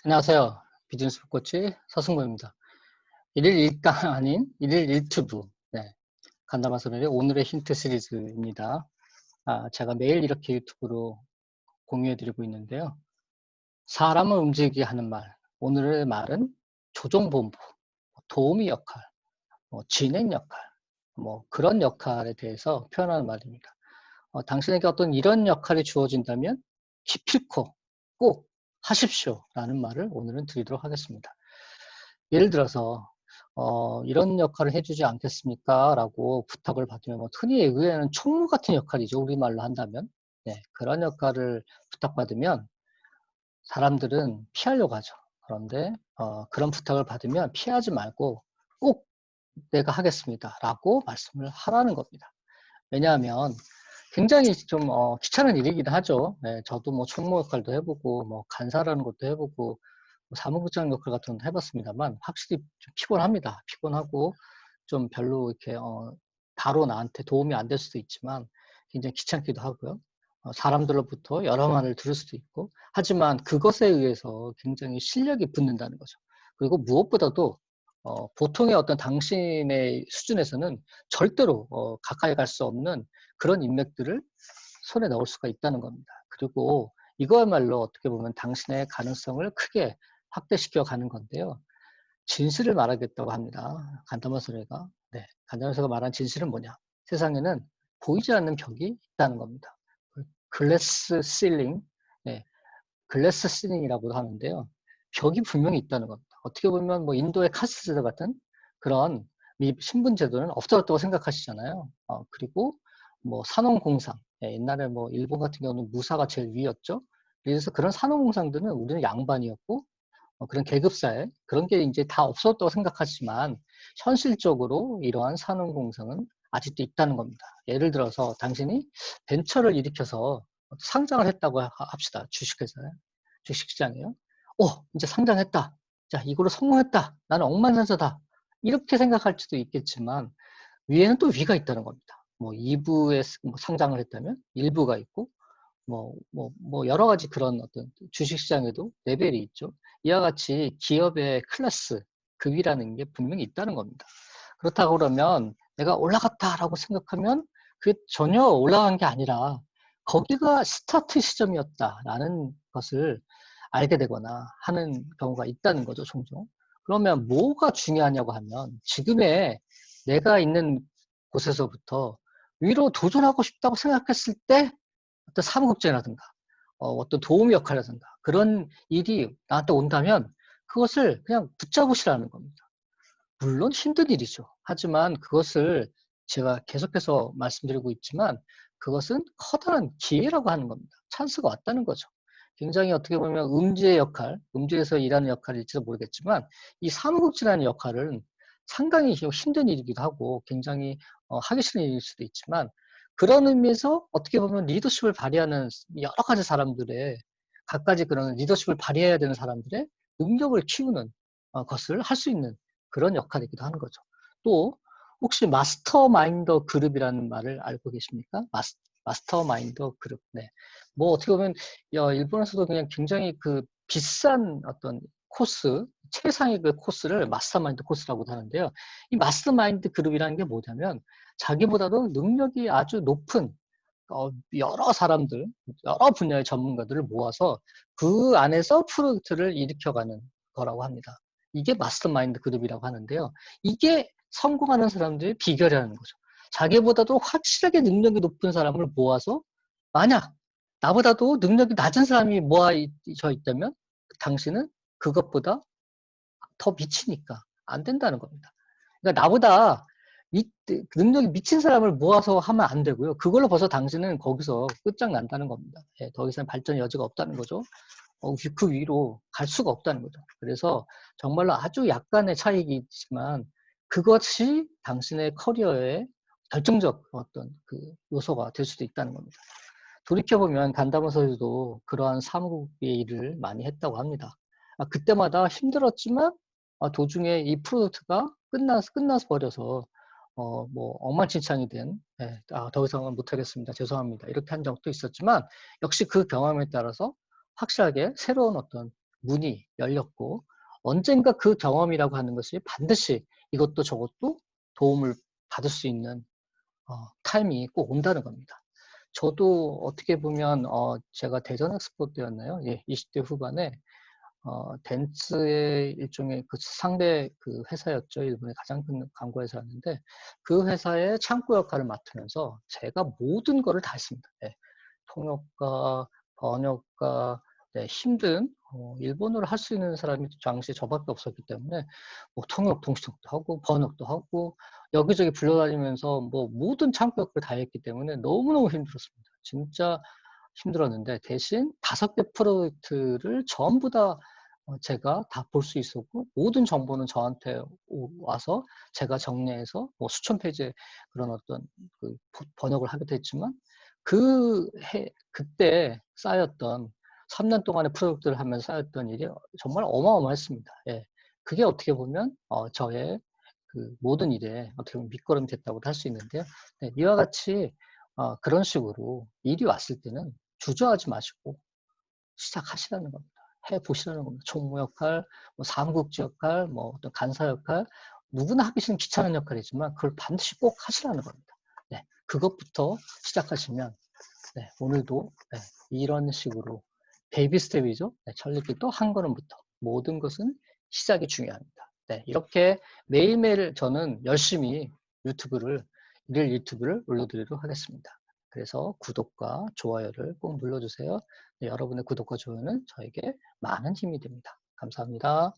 안녕하세요. 비즈니스 코치 서승모입니다. 일일 일강 아닌 일일 일투부. 네. 간담화서의 오늘의 힌트 시리즈입니다. 제가 매일 이렇게 유튜브로 공유해드리고 있는데요. 사람을 움직이게 하는 말. 오늘의 말은 조종본부, 도우미 역할, 진행 역할, 그런 역할에 대해서 표현하는 말입니다. 당신에게 어떤 이런 역할이 주어진다면 기필코 꼭 하십시오라는 말을 오늘은 드리도록 하겠습니다. 예를 들어서 "이런 역할을 해 주지 않겠습니까?" 라고 부탁을 받으면 흔히 의뢰하는 총무 같은 역할이죠, 우리말로 한다면. 네. 그런 역할을 부탁받으면 사람들은 피하려고 하죠. 그런데 그런 부탁을 받으면 피하지 말고 "꼭 내가 하겠습니다."라고 말씀을 하라는 겁니다. 왜냐하면 굉장히 좀 귀찮은 일이긴 하죠. 네. 저도 총무 역할도 해 보고 간사라는 것도 해 보고 사무국장 역할 같은 것도 해 봤습니다만 확실히 좀 피곤합니다. 피곤하고 좀 별로 이렇게 바로 나한테 도움이 안 될 수도 있지만 굉장히 귀찮기도 하고요. 사람들로부터 여러 말을 들을 수도 있고, 하지만 그것에 의해서 굉장히 실력이 붙는다는 거죠. 그리고 무엇보다도 보통의 어떤 당신의 수준에서는 절대로 가까이 갈 수 없는 그런 인맥들을 손에 넣을 수가 있다는 겁니다. 그리고 이거야말로 어떻게 보면 당신의 가능성을 크게 확대시켜 가는 건데요. 진실을 말하겠다고 합니다. 간담화서래가. 네. 간담화서가 말한 진실은 뭐냐? 세상에는 보이지 않는 벽이 있다는 겁니다. 글래스 실링, 네. 글래스 실링이라고도 하는데요. 벽이 분명히 있다는 겁니다. 어떻게 보면 인도의 카스트 제도 같은 그런 신분 제도는 없어졌다고 생각하시잖아요. 그리고 산업공상, 예, 옛날에 일본 같은 경우는 무사가 제일 위였죠. 그래서 그런 산업공상들은 우리는 양반이었고 그런 계급사회, 그런 게 이제 다 없어졌다고 생각하지만 현실적으로 이러한 산업공상은 아직도 있다는 겁니다. 예를 들어서 당신이 벤처를 일으켜서 상장을 했다고 합시다. 주식회사에. 주식시장이요. 이제 상장했다. 자, 이걸로 성공했다. 나는 억만장자다. 이렇게 생각할지도 있겠지만 위에는 또 위가 있다는 겁니다. 2부에 상장을 했다면 1부가 있고 여러 가지 그런 어떤 주식시장에도 레벨이 있죠. 이와 같이 기업의 클래스, 급이라는 게 분명히 있다는 겁니다. 그렇다고 그러면 내가 올라갔다라고 생각하면 그게 전혀 올라간 게 아니라 거기가 스타트 시점이었다라는 것을 알게 되거나 하는 경우가 있다는 거죠, 종종. 그러면 뭐가 중요하냐고 하면 지금의 내가 있는 곳에서부터 위로 도전하고 싶다고 생각했을 때 어떤 사무국장이라든가 어떤 도우미 역할이라든가 그런 일이 나한테 온다면 그것을 그냥 붙잡으시라는 겁니다. 물론 힘든 일이죠. 하지만 그것을 제가 계속해서 말씀드리고 있지만 그것은 커다란 기회라고 하는 겁니다. 찬스가 왔다는 거죠. 굉장히 어떻게 보면 음주의 역할, 음주에서 일하는 역할일지도 모르겠지만 이 사무국장이라는 역할은 상당히 힘든 일이기도 하고 굉장히 하기 싫은 일일 수도 있지만 그런 의미에서 어떻게 보면 리더십을 발휘하는 여러 가지 사람들의 갖가지 그런 리더십을 발휘해야 되는 사람들의 능력을 키우는 것을 할 수 있는 그런 역할이기도 하는 거죠. 또 혹시 마스터마인드 그룹이라는 말을 알고 계십니까? 마스터마인드 그룹. 네. 어떻게 보면 일본에서도 그냥 굉장히 그 비싼 어떤 코스, 최상의 그 코스를 마스터마인드 코스라고도 하는데요. 이 마스터마인드 그룹이라는 게 뭐냐면 자기보다도 능력이 아주 높은 여러 사람들, 여러 분야의 전문가들을 모아서 그 안에서 프로젝트를 일으켜가는 거라고 합니다. 이게 마스터마인드 그룹이라고 하는데요. 이게 성공하는 사람들의 비결이라는 거죠. 자기보다도 확실하게 능력이 높은 사람을 모아서 만약 나보다도 능력이 낮은 사람이 모아져 있다면 당신은 그것보다 더 미치니까 안 된다는 겁니다. 그러니까 나보다 능력이 미친 사람을 모아서 하면 안 되고요. 그걸로 벌써 당신은 거기서 끝장난다는 겁니다. 예, 더 이상 발전 여지가 없다는 거죠. 그 위로 갈 수가 없다는 거죠. 그래서 정말로 아주 약간의 차이이지만 그것이 당신의 커리어의 결정적 어떤 그 요소가 될 수도 있다는 겁니다. 돌이켜보면 간담화 선수도 그러한 사무국의 일을 많이 했다고 합니다. 그때마다 힘들었지만 도중에 이 프로젝트가 끝나서 버려서 엉망진창이 된, 예, 더 이상은 못하겠습니다. 죄송합니다. 이렇게 한 적도 있었지만 역시 그 경험에 따라서 확실하게 새로운 어떤 문이 열렸고 언젠가 그 경험이라고 하는 것이 반드시 이것도 저것도 도움을 받을 수 있는 타이밍이 꼭 온다는 겁니다. 저도 어떻게 보면 제가 대전 엑스포 때였나요? 예, 20대 후반에 덴츠의 일종의 그 상대 그 회사였죠. 일본의 가장 큰 광고 회사였는데 그 회사의 창구 역할을 맡으면서 제가 모든 거를 다 했습니다. 네. 통역과 번역과 네, 힘든 일본어를 할 수 있는 사람이 당시 저밖에 없었기 때문에 뭐 통역 동시통역도 하고 번역도 하고 여기저기 불러다니면서 뭐 모든 창구 역할을 다 했기 때문에 너무너무 힘들었습니다. 진짜 힘들었는데 대신 5개 프로젝트를 전부 다 제가 다 볼 수 있었고 모든 정보는 저한테 와서 제가 정리해서 뭐 수천 페이지의 그런 어떤 그 번역을 하기도 했지만 그때 쌓였던 3년 동안의 프로젝트를 하면서 쌓였던 일이 정말 어마어마했습니다. 예. 그게 어떻게 보면 저의 그 모든 일에 어떻게 보면 밑거름이 됐다고도 할 수 있는데요. 네, 이와 같이 그런 식으로 일이 왔을 때는 주저하지 마시고 시작하시라는 겁니다. 해보시라는 겁니다. 총무 역할, 뭐 사무국지 역할, 뭐 어떤 간사 역할, 누구나 하기 싫은 귀찮은 역할이지만 그걸 반드시 꼭 하시라는 겁니다. 네, 그것부터 시작하시면 네, 오늘도 네, 이런 식으로 베이비 스텝이죠. 네, 천리길 또 한 걸음부터 모든 것은 시작이 중요합니다. 네, 이렇게 매일매일 저는 열심히 일일 유튜브를 올려드리도록 하겠습니다. 그래서 구독과 좋아요를 꼭 눌러주세요. 네, 여러분의 구독과 좋아요는 저에게 많은 힘이 됩니다. 감사합니다.